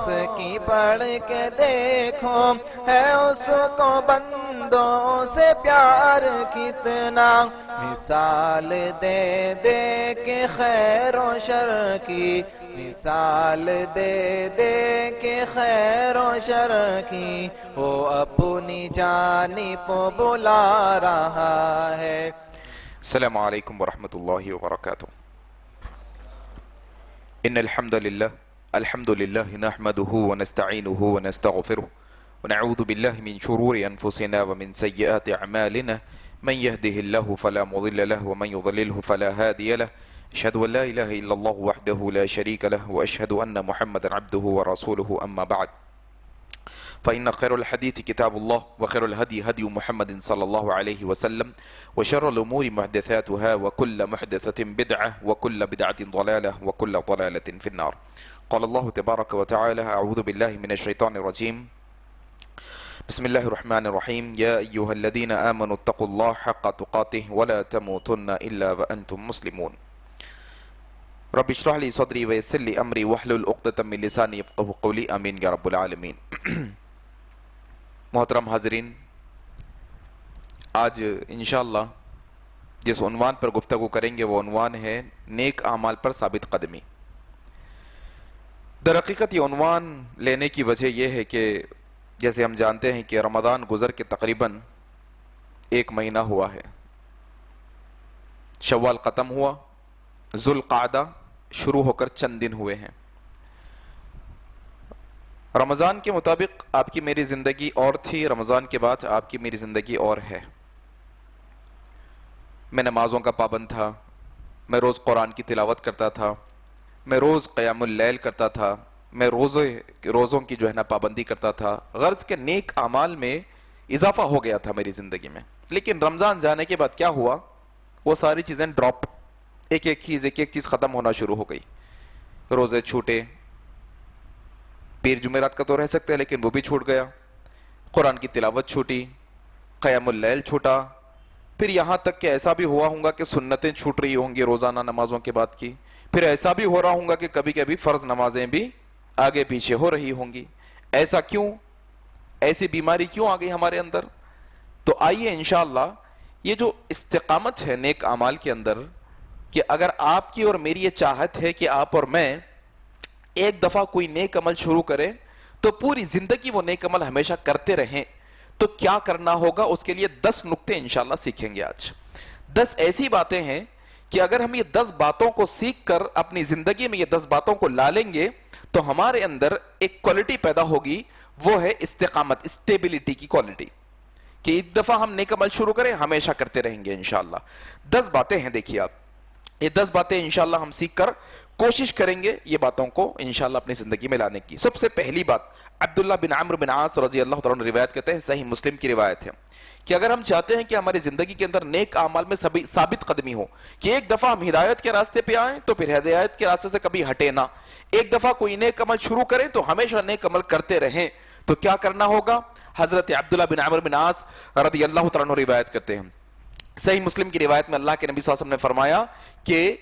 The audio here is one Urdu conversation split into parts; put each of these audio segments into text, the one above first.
اس کی پڑھ کے دیکھو ہے اس کو بندوں سے پیار کتنا، مثال دے دے کے خیر و شر کی، مثال دے دے کے خیر و شر کی، وہ اپنی جانب بلا رہا ہے۔ السلام علیکم ورحمۃ اللہ وبرکاتہ۔ ان الحمد للہ نحمده ونستعینه ونستغفره ونعوذ باللہ من شرور انفسنا ومن سیئات اعمالنا من يهده الله فلا مضل له ومن يضلله فلا هادي له، اشهد ان لا اله الا الله وحده لا شريك له واشهد ان محمدا عبده ورسوله، اما بعد فإن خير الحديث كتاب الله وخير الهدي هدي محمد صلى الله عليه وسلم وشر الأمور محدثاتها وكل محدثة بدعة وكل بدعة ضلالة وكل ضلالة في النار۔ قال الله تبارك وتعالى: أعوذ بالله من الشيطان الرجيم، بسم الله الرحمن الرحيم، يا أيها الذين آمنوا اتقوا الله حق تقاته ولا تموتن إلا وأنتم مسلمون۔ رب اشرح لي صدري ويسر لي أمري واحلل عقدة من لساني يفقهوا قولي، آمين يا رب العالمين۔ محترم حاضرین، آج انشاءاللہ جس عنوان پر گفتگو کریں گے وہ عنوان ہے نیک اعمال پر ثابت قدمی۔ در حقیقت یہ عنوان لینے کی وجہ یہ ہے کہ جیسے ہم جانتے ہیں کہ رمضان گزر کے تقریباً 1 مہینہ ہوا ہے، شوال ختم ہوا، ذوالقعدہ شروع ہو کر چند دن ہوئے ہیں۔ رمضان کے مطابق آپ کی میری زندگی اور تھی، رمضان کے بعد آپ کی میری زندگی اور ہے۔ میں نمازوں کا پابند تھا، میں روز قرآن کی تلاوت کرتا تھا، میں روز قیام اللیل کرتا تھا، میں روزوں کی جو ہے نا پابندی کرتا تھا، غرض کے نیک اعمال میں اضافہ ہو گیا تھا میری زندگی میں۔ لیکن رمضان جانے کے بعد کیا ہوا، وہ ساری چیزیں ڈراپ، ایک ایک چیز ختم ہونا شروع ہو گئی۔ روزے چھوٹے، پیر جمعرات کا تو رہ سکتے ہیں لیکن وہ بھی چھوٹ گیا، قرآن کی تلاوت چھوٹی، قیام اللیل چھوٹا، پھر یہاں تک کہ ایسا بھی ہوا ہوں گا کہ سنتیں چھوٹ رہی ہوں گی روزانہ نمازوں کے بعد کی، پھر ایسا بھی ہو رہا ہوں گا کہ کبھی کبھی فرض نمازیں بھی آگے پیچھے ہو رہی ہوں گی۔ ایسا کیوں؟ ایسی بیماری کیوں آ گئی ہمارے اندر؟ تو آئیے انشاءاللہ یہ جو استقامت ہے نیک اعمال کے اندر، کہ اگر آپ کی اور میری یہ چاہت ہے کہ آپ اور میں ایک دفعہ کوئی نیک عمل شروع کریں تو پوری زندگی وہ نیک عمل ہمیشہ کرتے رہیں، تو کیا کرنا ہوگا؟ اس کے لیے 10 نکتے انشاءاللہ سیکھیں گے آج۔ 10 ایسی باتیں ہیں کہ اگر ہم یہ 10 باتوں کو سیکھ کر اپنی زندگی میں یہ 10 باتوں کو لا لیں گے تو ہمارے اندر ایک کوالٹی پیدا ہوگی، وہ ہے استقامت، اسٹیبلٹی کی کوالٹی، کہ ایک دفعہ ہم نیک عمل شروع کریں ہمیشہ کرتے رہیں گے انشاءاللہ۔ 10 باتیں ہیں، دیکھیے آپ، یہ 10 باتیں انشاءاللہ ہم سیکھ کر کوشش کریں گے یہ باتوں کو انشاءاللہ اپنی زندگی میں لانے کی۔ سب سے پہلی بات، عبداللہ بن عمرو بن عاص رضی اللہ تعالیٰ عنہ روایت کرتے ہیں، صحیح مسلم کی روایت ہے، کہ اگر ہم چاہتے ہیں کہ ہماری زندگی کے اندر نیک اعمال میں ثابت قدمی ہو، کہ ایک دفعہ ہم ہدایت کے راستے پہ آئیں تو پھر ہدایت کے راستے سے کبھی ہٹے نہ، ایک دفعہ کوئی نیک عمل شروع کریں تو ہمیشہ نیک عمل کرتے رہیں، تو کیا کرنا ہوگا؟ حضرت عبداللہ بن عمرو بن عاص رضی اللہ تعالیٰ عنہ روایت کرتے ہیں، صحیح مسلم کی روایت میں اللہ کے نبی صلی اللہ علیہ وسلم نے فرمایا کہ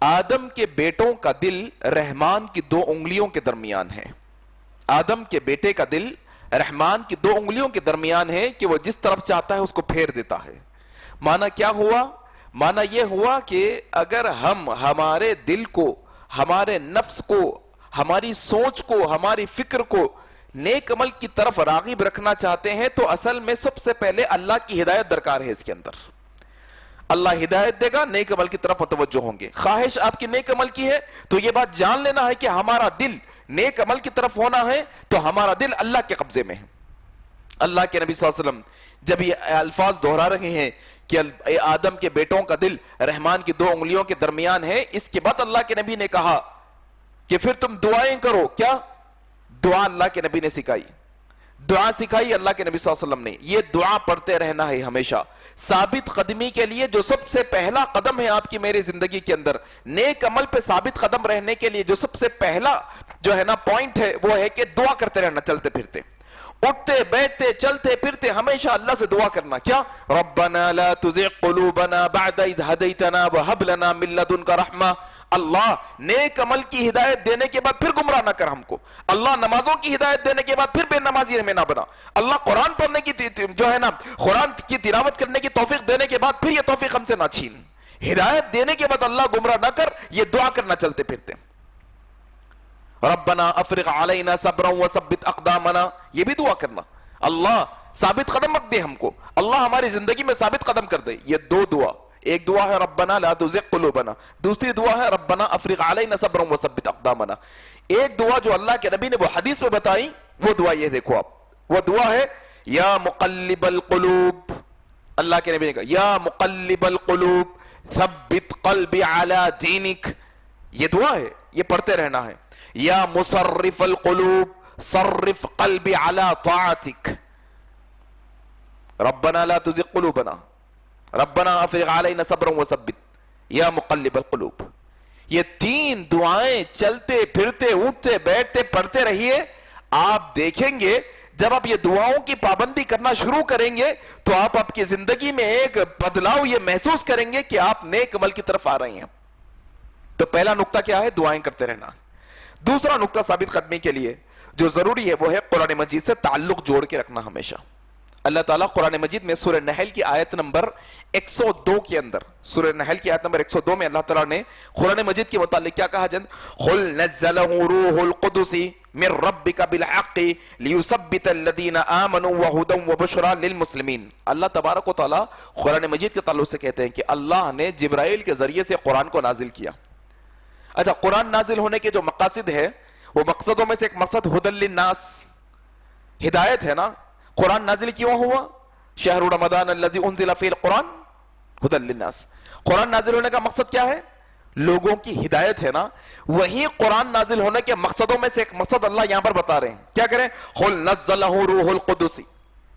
آدم کے بیٹوں کا دل رحمان کی 2 انگلیوں کے درمیان ہے۔ آدم کے بیٹے کا دل رحمان کی 2 انگلیوں کے درمیان ہے کہ وہ جس طرف چاہتا ہے اس کو پھیر دیتا ہے۔ معنی کیا ہوا؟ معنی یہ ہوا کہ اگر ہم ہمارے دل کو، ہمارے نفس کو، ہماری سوچ کو، ہماری فکر کو نیک عمل کی طرف راغب رکھنا چاہتے ہیں تو اصل میں سب سے پہلے اللہ کی ہدایت درکار ہے۔ اس کے اندر اللہ ہدایت دے گا، نیک عمل کی طرف متوجہ ہوں گے۔ خواہش آپ کی نیک عمل کی ہے تو یہ بات جان لینا ہے کہ ہمارا دل نیک عمل کی طرف ہونا ہے تو ہمارا دل اللہ کے قبضے میں ہے۔ اللہ کے نبی صلی اللہ علیہ وسلم جب یہ الفاظ دہرا رہے ہیں کہ آدم کے بیٹوں کا دل رحمان کی 2 انگلیوں کے درمیان ہے، اس کے بعد اللہ کے نبی نے کہا کہ پھر تم دعائیں کرو۔ کیا دعا اللہ کے نبی نے سکھائی؟ دعا سکھائی اللہ کے نبی صلی اللہ علیہ وسلم نے، یہ دعا پڑھتے رہنا ہے ہمیشہ۔ ثابت قدمی کے لیے جو سب سے پہلا قدم ہے آپ کی میری زندگی کے اندر، نیک عمل پہ ثابت قدم رہنے کے لیے جو سب سے پہلا جو ہے نا پوائنٹ ہے وہ ہے کہ دعا کرتے رہنا، چلتے پھرتے، اٹھتے بیٹھتے چلتے پھرتے ہمیشہ اللہ سے دعا کرنا۔ کیا؟ ربنا لا تزغ قلوبنا بعد اذ هديتنا وهب لنا من لدنك رحمة اللہ نیک عمل کی ہدایت دینے کے بعد پھر گمراہ نہ کر ہم کو. اللہ نمازوں کی ہدایت دینے کے بعد پھر بے نمازی ہمیں نہ بنا. اللہ قرآن پڑھنے کی جو ہے نا قرآن کی تلاوت کرنے کی توفیق دینے کے بعد پھر یہ توفیق ہم سے نہ چھین. ہدایت دینے کے بعد اللہ گمراہ نہ کر، یہ دعا کرنا چلتے پھرتے. ربنا افرغ علینا صبرا وثبت اقدامنا، یہ بھی دعا کرنا. اللہ ثابت قدم رکھ دے ہم کو، اللہ ہماری زندگی میں ثابت قدم کر دے. یہ دو دعا، ایک دعا ہے ربنا لا تزغ قلوبنا، دوسری دعا ہے ربنا افرغ علینا صبرا وثبت اقدامنا. ایک دعا جو اللہ کے نبی نے وہ حدیث میں بتائی، وہ دعا یہ دیکھو آپ، وہ دعا ہے یا مقلب القلوب. اللہ کے نبی نے کہا یا مقلب القلوب ثبت قلبی علی دینک. یہ دعا ہے، یہ پڑھتے رہنا ہے. یا مصرف القلوب صرف قلبی علی طاعتک. ربنا لا تزغ قلوبنا ربنا افرغ علینا صبرا وثبت یا مقلب القلوب. یہ تین دعائیں چلتے پھرتے اٹھتے بیٹھتے پڑھتے رہیے. آپ دیکھیں گے جب آپ یہ دعاؤں کی پابندی کرنا شروع کریں گے تو آپ کی زندگی میں ایک بدلاؤ یہ محسوس کریں گے کہ آپ نیک عمل کی طرف آ رہے ہیں. تو پہلا نقطہ کیا ہے؟ دعائیں کرتے رہنا. دوسرا نقطہ ثابت قدمی کے لیے جو ضروری ہے وہ ہے قرآن مجید سے تعلق جوڑ کے رکھنا ہمیشہ. اللہ تعالیٰ قرآن مجید میں سورہ نحل کی آیت نمبر 102 کے اندر، سورہ نحل کی آیت نمبر 102 میں اللہ تعالیٰ نے قرآن مجید کے متعلق کیا کہا؟ قُلْ نَزَّلَهُ رُوحُ الْقُدُسِ مِنْ رَبِّكَ بِالْحَقِّ لِيُثَبِّتَ الَّذِينَ آمَنُوا وَهُدًى وَبُشْرًى لِلْمُسْلِمِينَ. اللہ تبارک و تعالیٰ قرآن مجید کے تعلق سے کہتے ہیں کہ اللہ نے جبرائیل کے ذریعے سے قرآن کو نازل کیا. اچھا، قرآن نازل ہونے کے جو مقاصد ہے وہ مقصدوں میں سے ایک مقصد ہدی للناس، ہدایت ہے نا. قرآن نازل کیوں ہوا؟ شہر رمضان الذی انزل فیہ القرآن ہدی للناس. قرآن نازل ہونے کا مقصد کیا ہے؟ لوگوں کی ہدایت ہے نا. وہی قرآن نازل ہونے کے مقصدوں میں سے ایک مقصد اللہ یہاں پر بتا رہے ہیں. کیا کریں؟ قل نزلہ روح القدس،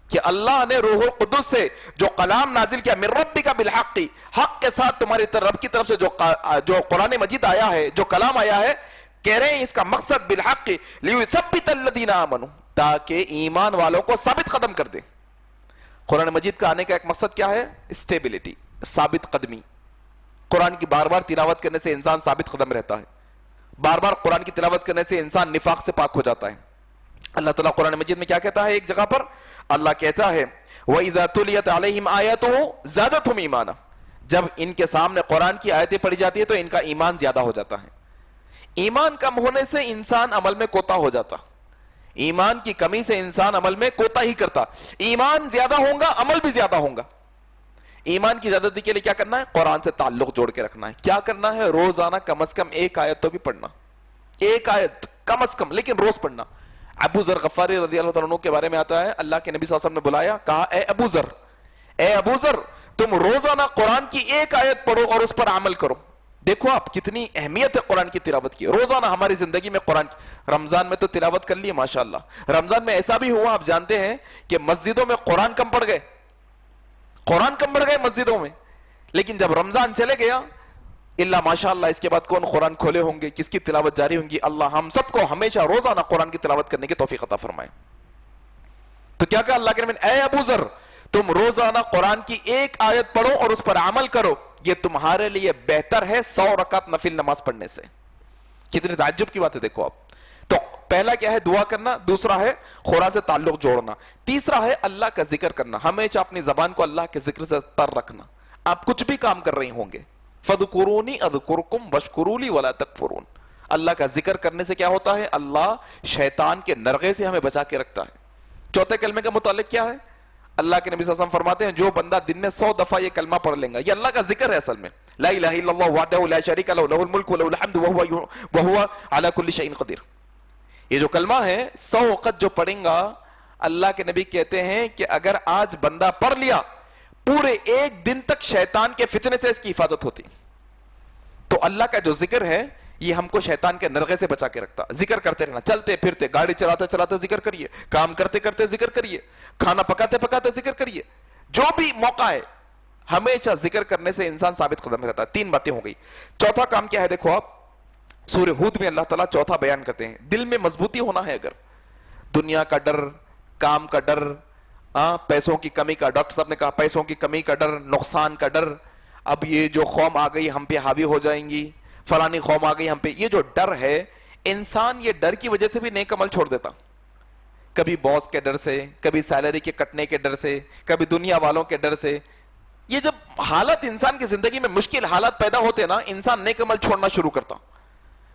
کہ اللہ نے روح القدس سے جو کلام نازل کیا، من ربک بالحق، حق کے ساتھ تمہاری رب کی طرف سے جو قرآن مجید آیا ہے، جو کلام آیا ہے، کہہ رہے ہیں اس کا مقصد بالحق لیثبت الذین آمنوا، تاکہ ایمان والوں کو ثابت قدم کر دے. قرآن مجید کا آنے کا ایک مقصد کیا ہے؟ اسٹیبلٹی، ثابت قدمی. قرآن کی بار بار تلاوت کرنے سے انسان ثابت قدم رہتا ہے. بار بار قرآن کی تلاوت کرنے سے انسان نفاق سے پاک ہو جاتا ہے. اللہ تعالیٰ قرآن مجید میں کیا کہتا ہے؟ ایک جگہ پر اللہ کہتا ہے وَإِذَا تُلِيَتْ عَلَيْهِمْ آيَاتُهُ زَادَتْهُمْ ایمانا. جب ان کے سامنے قرآن کی آیتیں پڑھی جاتی ہے تو ان کا ایمان زیادہ ہو جاتا ہے. ایمان کم ہونے سے انسان عمل میں کوتا ہو جاتا. ایمان کی کمی سے انسان عمل میں کوتا ہی کرتا. ایمان زیادہ ہوگا عمل بھی زیادہ ہوگا. ایمان کی زیادتی کے لیے کیا کرنا ہے؟ قرآن سے تعلق جوڑ کے رکھنا ہے. کیا کرنا ہے؟ روزانہ کم از کم ایک آیت تو بھی پڑھنا. ایک آیت کم از کم، لیکن روز پڑھنا. ابو ذر غفاری رضی اللہ تعالیٰ عنہ کے بارے میں آتا ہے، اللہ کے نبی صلی اللہ علیہ وسلم نے بلایا، کہا اے ابو ذر، اے ابو ذر، تم روزانہ قرآن کی ایک آیت پڑھو اور اس پر عمل کرو. دیکھو آپ کتنی اہمیت ہے قرآن کی تلاوت کی. روزانہ ہماری زندگی میں قرآن کی، رمضان میں تو تلاوت کر لی ماشاءاللہ. رمضان میں ایسا بھی ہوا، آپ جانتے ہیں کہ مسجدوں میں قرآن کم پڑھ گئے، قرآن کم پڑھ گئے مسجدوں میں. لیکن جب رمضان چلے گیا، اللہ ماشاءاللہ اس کے بعد کون قرآن کھولے ہوں گے، کس کی تلاوت جاری ہوں گی. اللہ ہم سب کو ہمیشہ روزانہ قرآن کی تلاوت کرنے کی توفیق عطا فرمائے. تو کیا کہا اللہ کے نبی نے؟ اے ابو ذر، تم روزانہ قرآن کی ایک آیت پڑھو اور اس پر عمل کرو، یہ تمہارے لیے بہتر ہے 100 رکعت نفل نماز پڑھنے سے. کتنی تعجب کی بات ہے دیکھو آپ. تو پہلا کیا ہے؟ دعا کرنا. دوسرا ہے قرآن سے تعلق جوڑنا. تیسرا ہے اللہ کا ذکر کرنا. ہمیشہ اپنی زبان کو اللہ کے ذکر سے تر رکھنا. آپ کچھ بھی کام کر رہے ہوں گے، فَذْكُرُونِي أَذْكُرْكُمْ وَاشْكُرُوا لِي وَلَا تَكْفُرُونَ. اللہ کا ذکر کرنے سے کیا ہوتا ہے؟ اللہ شیطان کے نرغے سے ہمیں بچا کے رکھتا ہے. چوتھے کلمے کا متعلق کیا ہے؟ اللہ کے نبی صلی اللہ علیہ وسلم فرماتے ہیں جو بندہ دن میں 100 دفعہ یہ کلمہ پڑھ لیں گا، یہ اللہ کا ذکر ہے اصل میں. لا الہ الا اللہ وحدہ لا شریک لہ لہ الملک ولہ الحمد وہو علی کل شیء قدیر. یہ جو کلمہ ہے 100 وقت جو پڑھیں گا، اللہ کے نبی کہتے ہیں کہ اگر آج بندہ پڑھ لیا، پورے ایک دن تک شیطان کے فتنے سے اس کی حفاظت ہوتی. تو اللہ کا جو ذکر ہے یہ ہم کو شیطان کے نرغے سے بچا کے رکھتا. ذکر کرتے رہنا، چلتے پھرتے، گاڑی چلاتے چلاتے ذکر کریے، کام کرتے کرتے ذکر کریے، کھانا پکاتے پکاتے ذکر کریے. جو بھی موقع ہے ہمیشہ ذکر کرنے سے انسان ثابت قدم رہتا ہے. 3 باتیں ہو گئی. چوتھا کام کیا ہے؟ دیکھو آپ سورہ ہود میں اللہ تعالیٰ چوتھا بیان کرتے ہیں. دل میں مضبوطی ہونا ہے. اگر دنیا کا ڈر، کام کا ڈر، پیسوں کی کمی کا، ڈاکٹر صاحب نے کہا پیسوں کی کمی کا ڈر، نقصان کا ڈر، اب یہ جو قوم آ گئی ہم پہ حاوی ہو جائیں گی، فلانی قوم آ گئی ہم پہ. یہ جو ڈر ہے انسان یہ ڈر کی وجہ سے بھی نیک عمل چھوڑ دیتا. کبھی باس کے ڈر سے, کبھی سیلری کے کٹنے کے ڈر سے, کبھی دنیا والوں کے ڈر سے. یہ جب حالت انسان کی زندگی میں مشکل حالات پیدا ہوتے نا, انسان نیک عمل چھوڑنا شروع کرتا.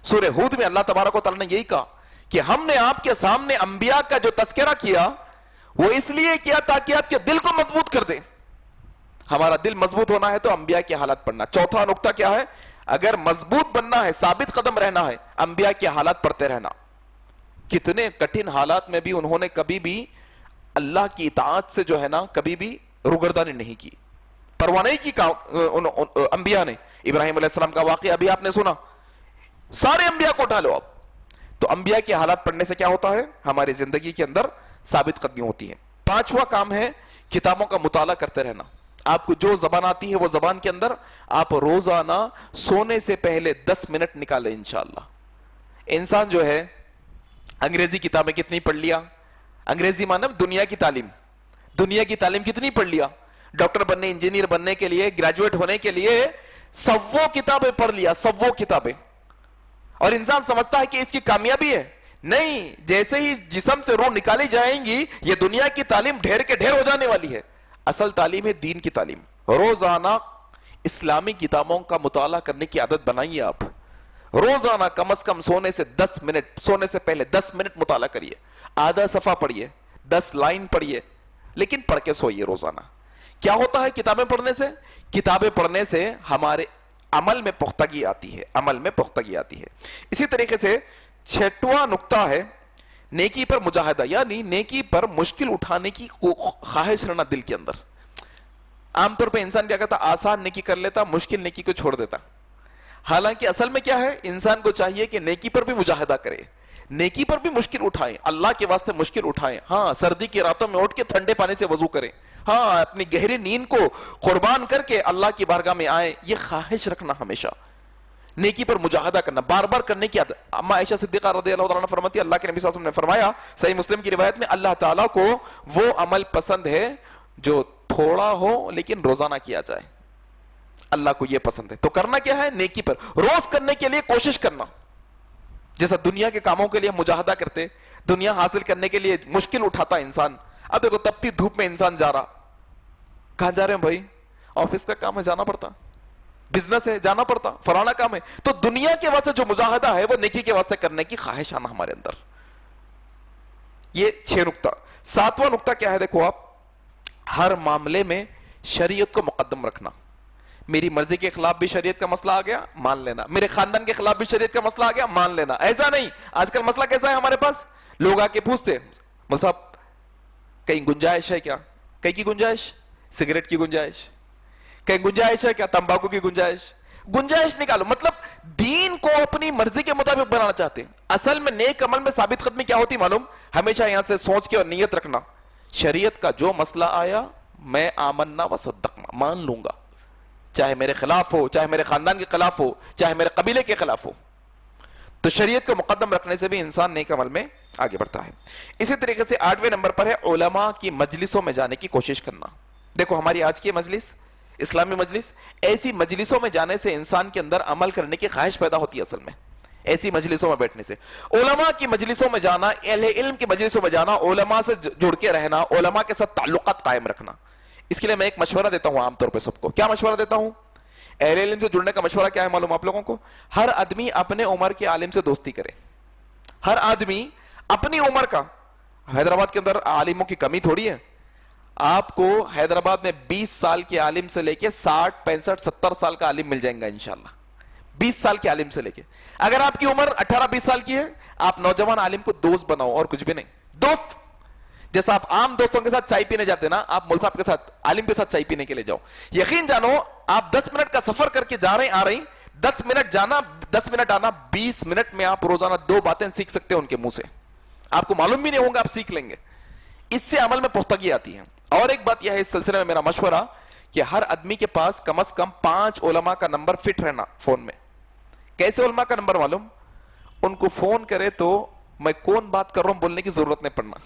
سورہ ہود میں اللہ تبارک و تعالیٰ نے یہی کہا کہ ہم نے آپ کے سامنے انبیاء کا جو تذکرہ کیا وہ اس لیے کیا تاکہ آپ کے دل کو مضبوط کر دیں. ہمارا دل مضبوط ہونا ہے تو انبیاء کی حالات پڑھنا. چوتھا نقطہ کیا ہے؟ اگر مضبوط بننا ہے, ثابت قدم رہنا ہے, انبیاء کے حالات پڑھتے رہنا. کتنے کٹھن حالات میں بھی انہوں نے کبھی بھی اللہ کی اطاعت سے جو ہے نا کبھی بھی روگردانی نہیں کی, پرواہ نہیں کی انبیاء نے. ابراہیم علیہ السلام کا واقعہ ابھی آپ نے سنا, سارے انبیاء کو اٹھا لو آپ. تو انبیاء کے حالات پڑھنے سے کیا ہوتا ہے؟ ہماری زندگی کے اندر ثابت قدمی ہوتی ہے. پانچواں کام ہے کتابوں کا مطالعہ کرتے رہنا. آپ کو جو زبان آتی ہے وہ زبان کے اندر آپ روزانہ سونے سے پہلے 10 منٹ نکالیں انشاءاللہ. انسان جو ہے انگریزی کتابیں کتنی پڑھ لیا, انگریزی معنی دنیا کی تعلیم, دنیا کی تعلیم کتنی پڑھ لیا. ڈاکٹر بننے, انجینئر بننے کے لیے, گریجویٹ ہونے کے لیے سووں کتابیں پڑھ لیا, سووں کتابیں. اور انسان سمجھتا ہے کہ اس کی کامیابی ہے. نہیں, جیسے ہی جسم سے روح نکالی جائیں گی یہ دنیا کی تعلیم ڈھیر کے ڈھیر ہو جانے والی ہے. اصل تعلیم ہے دین کی تعلیم. روزانہ اسلامی کتابوں کا مطالعہ کرنے کی عادت بنائیے آپ. روزانہ کم از کم سونے سے 10 منٹ, سونے سے پہلے 10 منٹ مطالعہ کریے. آدھا صفحہ پڑھیے, 10 لائن پڑھیے, لیکن پڑھ کے سوئیے روزانہ. کیا ہوتا ہے کتابیں پڑھنے سے؟ کتابیں پڑھنے سے ہمارے عمل میں پختگی آتی ہے, عمل میں پختگی آتی ہے. اسی طریقے سے 6واں نقطہ ہے نیکی پر مجاہدہ, یعنی نیکی پر مشکل اٹھانے کی خواہش رہنا دل کے اندر. عام طور پہ انسان کیا کرتا؟ آسان نیکی کر لیتا, مشکل نیکی کو چھوڑ دیتا. حالانکہ اصل میں کیا ہے, انسان کو چاہیے کہ نیکی پر بھی مجاہدہ کرے, نیکی پر بھی مشکل اٹھائیں, اللہ کے واسطے مشکل اٹھائیں. ہاں, سردی کی راتوں میں اٹھ کے ٹھنڈے پانی سے وضو کریں, ہاں, اپنی گہری نیند کو قربان کر کے اللہ کی بارگاہ میں آئیں. یہ خواہش رکھنا, ہمیشہ نیکی پر مجاہدہ کرنا, بار بار کرنے کی عادت. اما عائشہ صدیقہ رضی اللہ عنہا فرماتی ہے اللہ کے نبی صلی اللہ علیہ وسلم نے فرمایا صحیح مسلم کی روایت میں, اللہ تعالیٰ کو وہ عمل پسند ہے جو تھوڑا ہو لیکن روزانہ کیا جائے. اللہ کو یہ پسند ہے. تو کرنا کیا ہے؟ نیکی پر روز کرنے کے لیے کوشش کرنا. جیسا دنیا کے کاموں کے لیے مجاہدہ کرتے, دنیا حاصل کرنے کے لیے مشکل اٹھاتا انسان. اب دیکھو تپتی دھوپ میں انسان جا رہا, کہاں جا رہے ہیں بھائی؟ آفس کا کام ہے, جانا پڑتا, بزنس ہے, جانا پڑتا, فلانا کام ہے. تو دنیا کے واسطے جو مجاہدہ ہے وہ نیکی کے واسطے کرنے کی خواہش آنا ہمارے اندر. یہ 6 نقطہ. 7واں نقطہ کیا ہے؟ دیکھو آپ, ہر معاملے میں شریعت کو مقدم رکھنا. میری مرضی کے خلاف بھی شریعت کا مسئلہ آ گیا, مان لینا. میرے خاندان کے خلاف بھی شریعت کا مسئلہ آ گیا, مان لینا. ایسا نہیں. آج کل مسئلہ کیسا ہے ہمارے پاس, لوگ آ کے پوچھتے مول صاحب کہیں گنجائش ہے کیا؟ کہیں کی گنجائش؟ سگریٹ کی گنجائش. کہیں گنجائش ہے کیا؟ تمباکو کی گنجائش. گنجائش نکالو. مطلب دین کو اپنی مرضی کے مطابق بنانا چاہتے ہیں. اصل میں نیک عمل میں ثابت قدمی کیا ہوتی معلوم؟ ہمیشہ یہاں سے سوچ کے اور نیت رکھنا, شریعت کا جو مسئلہ آیا میں آمنا و صدقنا, مان لوں گا, چاہے میرے خلاف ہو, چاہے میرے خاندان کے خلاف ہو, چاہے میرے قبیلے کے خلاف ہو. تو شریعت کو مقدم رکھنے سے بھی انسان نیک عمل میں آگے بڑھتا ہے. اسی طریقے سے 8ویں نمبر پر ہے علماء کی مجلسوں میں جانے کی کوشش کرنا. دیکھو ہماری آج کی مجلس, اسلامی مجلس, ایسی مجلسوں میں جانے سے انسان کے اندر عمل کرنے کی خواہش پیدا ہوتی ہے. اصل میں ایسی مجلسوں میں بیٹھنے سے, علماء کی مجلسوں میں جانا, اہل علم کی مجلسوں میں جانا, علماء سے جڑ کے رہنا, علماء کے ساتھ تعلقات قائم رکھنا. اس کے لیے میں ایک مشورہ دیتا ہوں عام طور پہ سب کو. کیا مشورہ دیتا ہوں؟ اہل علم سے جڑنے کا مشورہ کیا ہے معلوم آپ لوگوں کو؟ ہر آدمی اپنے عمر کے عالم سے دوستی کرے. ہر آدمی اپنی عمر کا. حیدرآباد کے اندر عالموں کی کمی تھوڑی ہے. آپ کو حیدرآباد میں 20 سال کے عالم سے لے کے 60, 65, 70 سال کا عالم مل جائیں گا انشاءاللہ. 20 سال کے عالم سے لے کے. اگر آپ کی عمر 18, 20 سال کی ہے, آپ نوجوان عالم کو دوست بناؤ اور کچھ بھی نہیں. دوست جیسا آپ عام دوستوں کے ساتھ چائے پینے جاتے نا, آپ مول صاحب کے ساتھ, عالم کے ساتھ چائے پینے کے لیے جاؤ. یقین جانو آپ 10 منٹ کا سفر کر کے جا رہے ہیں, آ رہے ہیں, 10 منٹ جانا, 10 منٹ آنا, 20 منٹ میں آپ روزانہ 2 باتیں سیکھ سکتے ہیں ان کے منہ سے. آپ کو معلوم بھی نہیں ہوگا, آپ سیکھ لیں گے. اس سے عمل میں پختگی آتی ہے. اور ایک بات یہ ہے اس سلسلے میں میرا مشورہ کہ ہر آدمی کے پاس کم از کم 5 علماء کا نمبر فٹ رہنا فون میں. کیسے علماء کا نمبر معلوم؟ ان کو فون کرے تو میں کون بات کر رہا ہوں بولنے کی ضرورت نہیں پڑنا.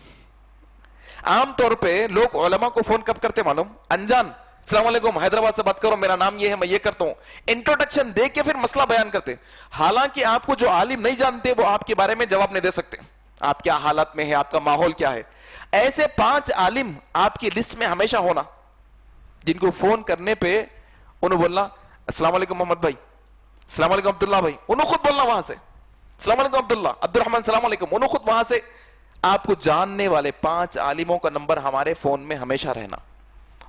عام طور پہ لوگ علماء کو فون کب کرتے معلوم؟ انجان, السلام علیکم حیدرآباد سے بات کرو, میرا نام یہ ہے, میں یہ کرتا ہوں. انٹروڈکشن دے کے پھر مسئلہ بیان کرتے. حالانکہ آپ کو جو عالم نہیں جانتے وہ آپ کے بارے میں جواب نہیں دے سکتے, آپ کیا حالت میں ہے, آپ کا ماحول کیا ہے. ایسے 5 عالم آپ کی لسٹ میں ہمیشہ ہونا, جن کو فون کرنے پہ انہوں بولنا السلام علیکم محمد بھائی, السلام علیکم عبداللہ بھائی, انہوں خود بولنا وہاں سے السلام علیکم عبداللہ, عبد الرحمن السلام علیکم, انہوں خود وہاں سے. آپ کو جاننے والے 5 عالموں کا نمبر ہمارے فون میں ہمیشہ رہنا.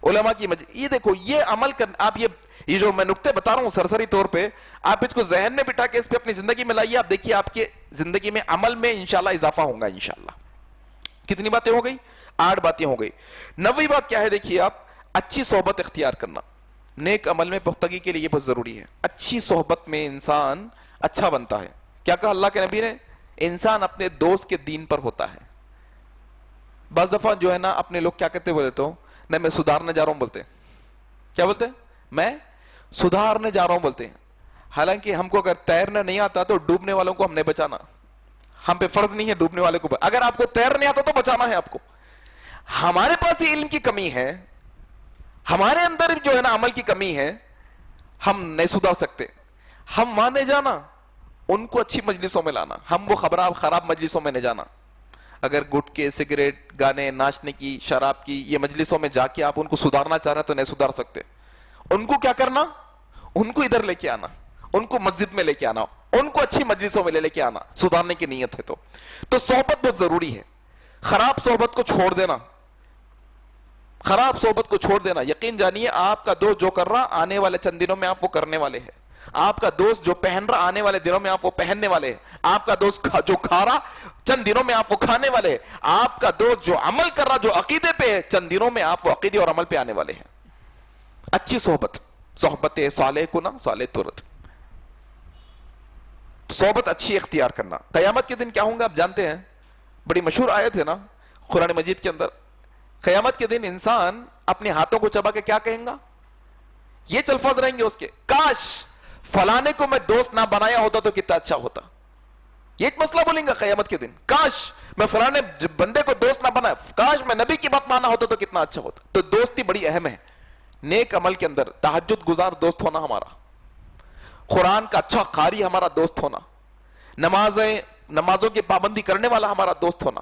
علماء کی یہ دیکھو, یہ عمل کر, آپ یہ جو میں نکتے بتا رہا ہوں سرسری طور پہ, آپ اس کو ذہن میں بٹھا کے اس پہ اپنی زندگی میں لائیے. آپ دیکھیے آپ کے زندگی میں عمل میں انشاءاللہ اضافہ ہوگا انشاءاللہ. کتنی باتیں ہو گئی؟ 8 باتیں ہو گئی. 9ویں بات کیا ہے دیکھیے آپ, اچھی صحبت اختیار کرنا. نیک عمل میں پختگی کے لیے یہ بہت ضروری ہے. اچھی صحبت میں انسان اچھا بنتا ہے. کیا کہا اللہ کے نبی نے؟ انسان اپنے دوست کے دین پر ہوتا ہے. بعض دفعہ جو ہے نا اپنے لوگ کیا کرتے بولے تو نہیں میں سدھارنے جا رہا ہوں بولتے. کیا بولتے؟ میں سدھارنے جا رہا ہوں بولتے. حالانکہ ہم کو اگر تیرنا نہیں آتا تو ڈوبنے والوں کو ہم نے بچانا, ہم پہ فرض نہیں ہے ڈوبنے والے کو. اگر آپ کو تیرنا نہیں آتا تو بچانا ہے آپ کو. ہمارے پاس یہ علم کی کمی ہے, ہمارے اندر جو ہے نا عمل کی کمی ہے, ہم نہیں سدھار سکتے. ہم مانے جانا, ان کو اچھی مجلسوں میں لانا, ہم وہ خراب مجلسوں میں نہیں جانا. اگر گٹکے, سگریٹ, گانے, ناچنے کی, شراب کی یہ مجلسوں میں جا کے آپ ان کو سدھارنا چاہ رہے ہیں تو نہیں سدھار سکتے. ان کو کیا کرنا؟ ان کو ادھر لے کے آنا, ان کو مسجد میں لے کے آنا, ان کو اچھی مجلسوں میں لے کے آنا, سدھارنے کی نیت ہے تو صحبت بہت ضروری ہے. خراب صحبت کو چھوڑ دینا, خراب صحبت کو چھوڑ دینا. یقین جانیے آپ کا دوست جو کر رہا آنے والے چند دنوں میں آپ وہ کرنے والے ہیں. آپ کا دوست جو پہن رہا آنے والے دنوں میں آپ وہ پہننے والے ہیں. آپ کا دوست جو کھا رہا چند دنوں میں آپ وہ کھانے والے ہیں. آپ کا دوست جو عمل کر رہا جو عقیدے پہ ہے چند دنوں میں آپ وہ عقیدے اور عمل پہ آنے والے ہیں. اچھی صحبت, صحبت صالح کو نا صالح ترت, صحبت اچھی اختیار کرنا. قیامت کے دن کیا ہوں گا آپ جانتے ہیں, بڑی مشہور آیت ہے نا قرآن مجید کے اندر. قیامت کے دن انسان اپنے ہاتھوں کو چبا کے کیا کہیں گا؟ یہ الفاظ رہیں گے اس کے, کاش فلانے کو میں دوست نہ بنایا ہوتا تو کتنا اچھا ہوتا. یہ ایک مسئلہ بولیں گا قیامت کے دن, کاش میں فلانے بندے کو دوست نہ بنایا, کاش میں نبی کی بات مانا ہوتا تو کتنا اچھا ہوتا. تو دوستی بڑی اہم ہے. نیک عمل کے اندر تہجد گزار دوست ہونا ہمارا, قرآن کا اچھا قاری ہمارا دوست ہونا, نمازوں کی پابندی کرنے والا ہمارا دوست ہونا,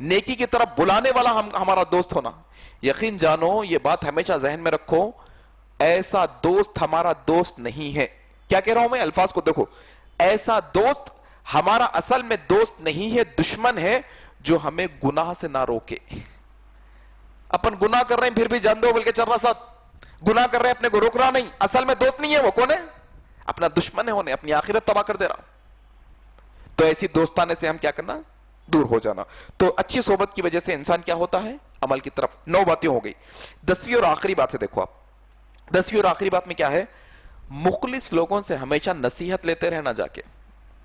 نیکی کی طرف بلانے والا ہمارا دوست ہونا. یقین جانو یہ بات ہمیشہ ذہن میں رکھو, ایسا دوست ہمارا دوست نہیں ہے. کیا کہہ رہا ہوں میں, الفاظ کو دیکھو. ایسا دوست ہمارا اصل میں دوست نہیں ہے, دشمن ہے جو ہمیں گناہ سے نہ روکے. اپن گناہ کر رہے ہیں پھر بھی جان دو بلکہ چل رہا ساتھ, گناہ کر رہے ہیں اپنے کو روک رہا نہیں, اصل میں دوست نہیں ہے. وہ کون ہے؟ اپنا دشمن ہے, ہونے اپنی آخرت تباہ کر دے رہا. تو ایسی دوستانے سے ہم کیا کرنا؟ دور ہو جانا. تو اچھی صحبت کی وجہ سے انسان کیا ہوتا ہے؟ عمل کی طرف. 9 باتیں ہو گئی. 10ویں اور آخری بات سے دیکھو آپ, 10ویں اور آخری بات میں کیا ہے؟ مخلص لوگوں سے ہمیشہ نصیحت لیتے رہنا جا کے.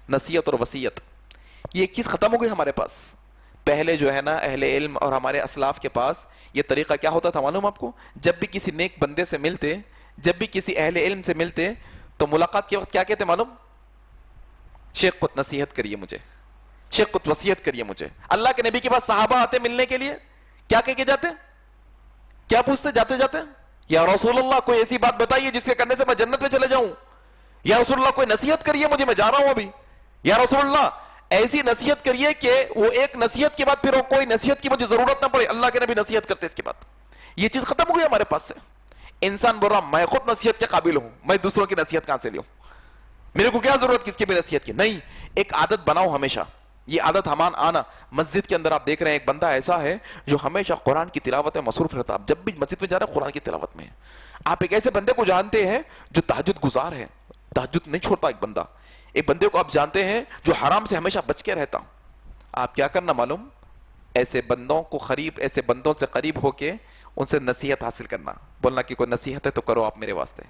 نصیحت اور وصیت یہ ایک چیز ختم ہو گئی ہمارے پاس. پہلے جو ہے نا اہل علم اور ہمارے اسلاف کے پاس یہ طریقہ کیا ہوتا تھا معلوم آپ کو؟ جب بھی کسی نیک بندے سے ملتے, جب بھی کسی اہل علم سے ملتے تو ملاقات کے وقت کیا کہتے معلوم؟ شیخ کچھ نصیحت کریے مجھے, شیخ کچھ وصیت کریے مجھے. اللہ کے نبی کے پاس صحابہ آتے ملنے کے لیے, کیا کہہ کے جاتے؟ کیا پوچھتے جاتے جاتے؟ یا رسول اللہ کوئی ایسی بات بتائیے جس کے کرنے سے میں جنت میں چلے جاؤں. یا رسول اللہ کوئی نصیحت کریے مجھے, میں جا رہا ہوں ابھی. یا رسول اللہ ایسی نصیحت کریے کہ وہ ایک نصیحت کے بعد پھر کوئی نصیحت کی مجھے ضرورت نہ پڑے. اللہ کے نبی نصیحت کرتے اس کے بعد. یہ چیز ختم ہو گئی ہمارے پاس سے. انسان بول رہا میں خود نصیحت کے قابل ہوں, میں دوسروں کی نصیحت کہاں سے لوں, میرے کو کیا ضرورت کس کی بھی نصیحت کی. نہیں, ایک عادت بناؤ ہمیشہ. یہ عادت ہمان آنا. مسجد کے اندر آپ دیکھ رہے ہیں ایک بندہ ایسا ہے جو ہمیشہ قرآن کی تلاوت میں مصروف رہتا. آپ جب بھی مسجد میں جا رہے ہیں قرآن کی تلاوت میں. آپ ایک ایسے بندے کو جانتے ہیں جو تہجد گزار ہے, تہجد نہیں چھوڑتا ایک بندہ. ایک بندے کو آپ جانتے ہیں جو حرام سے ہمیشہ بچ کے رہتا. آپ کیا کرنا معلوم؟ ایسے بندوں کو ایسے بندوں سے قریب ہو کے ان سے نصیحت حاصل کرنا. بولنا کہ کوئی نصیحت ہے تو کرو آپ میرے واسطے,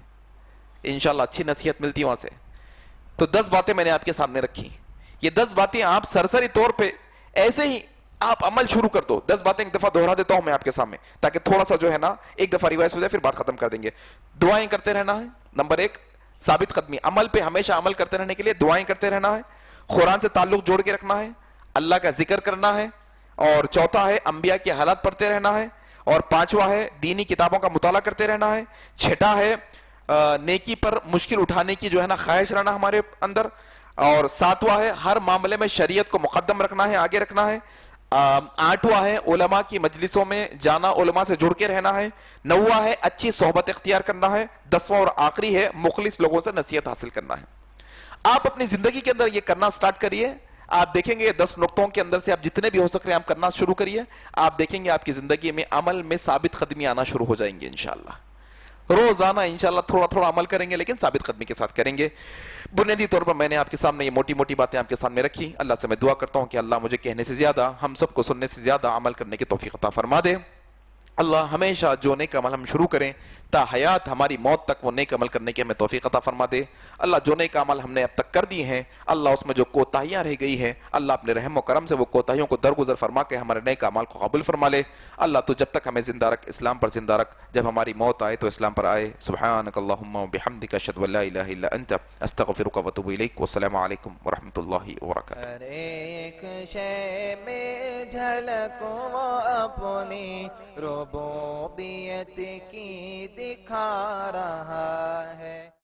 انشاءاللہ اچھی نصیحت ملتی ہے وہاں سے. تو 10 باتیں میں نے آپ کے سامنے رکھی. یہ 10 باتیں آپ سرسری طور پہ ایسے ہی آپ عمل شروع کر دو. 10 باتیں ایک دفعہ دہرا دیتا ہوں میں آپ کے سامنے تاکہ تھوڑا سا جو ہے نا ایک دفعہ ریوائز ہو جائے, پھر بات ختم کر دیں گے. دعائیں کرتے رہنا ہے. نمبر 1 ثابت قدمی, عمل پہ ہمیشہ عمل کرتے رہنے کے لیے دعائیں کرتے رہنا ہے. قرآن سے تعلق جوڑ کے رکھنا ہے, اللہ کا ذکر کرنا ہے. اور چوتھا ہے انبیاء کے حالات پڑھتے رہنا ہے. اور پانچواں ہے دینی کتابوں کا مطالعہ کرتے رہنا ہے. چھٹا ہے نیکی پر مشکل اٹھانے کی جو ہے نا خواہش رہنا ہمارے اندر. اور ساتواں ہے ہر معاملے میں شریعت کو مقدم رکھنا ہے, آگے رکھنا ہے. آٹھواں ہے علماء کی مجلسوں میں جانا, علماء سے جڑ کے رہنا ہے. نواں ہے اچھی صحبت اختیار کرنا ہے. دسواں اور آخری ہے مخلص لوگوں سے نصیحت حاصل کرنا ہے. آپ اپنی زندگی کے اندر یہ کرنا سٹارٹ کریے. آپ دیکھیں گے 10 نقطوں کے اندر سے آپ جتنے بھی ہو سک رہے ہیں آپ کرنا شروع کریے. آپ دیکھیں گے آپ کی زندگی میں عمل میں ثابت قدمی آنا شروع ہو جائیں گے انشاءاللہ. روزانہ انشاءاللہ تھوڑا تھوڑا عمل کریں گے لیکن ثابت قدمی کے ساتھ کریں گے. بنیادی طور پر میں نے آپ کے سامنے یہ موٹی موٹی باتیں آپ کے سامنے رکھی. اللہ سے میں دعا کرتا ہوں کہ اللہ مجھے کہنے سے زیادہ, ہم سب کو سننے سے زیادہ عمل کرنے کی توفیق عطا فرما دے. اللہ ہمیشہ جو نیک عمل ہم شروع کریں تا حیات ہماری موت تک وہ نیک عمل کرنے کی ہمیں توفیق عطا فرما دے. اللہ جو نیک عمل ہم نے اب تک کر دی ہیں, اللہ اس میں جو کوتاہیاں رہ گئی ہیں, اللہ اپنے رحم و کرم سے وہ کوتاہیوں کو درگزر فرما کے ہمارے نیک اعمال کو قبول فرما لے. اللہ تو جب تک ہمیں زندہ رکھ, اسلام پر زندہ رکھ. جب ہماری موت آئے تو اسلام پر آئے. سبحانک اللہم و بحمدک اشہد ان لا الہ الا انت استغفرک و اتوب الیک. والسلام علیکم ورحمۃ اللہ وبرکاتہ. ہر ایک شے میں جھلک وہ اپنی ربوبیت کی دکھا رہا ہے.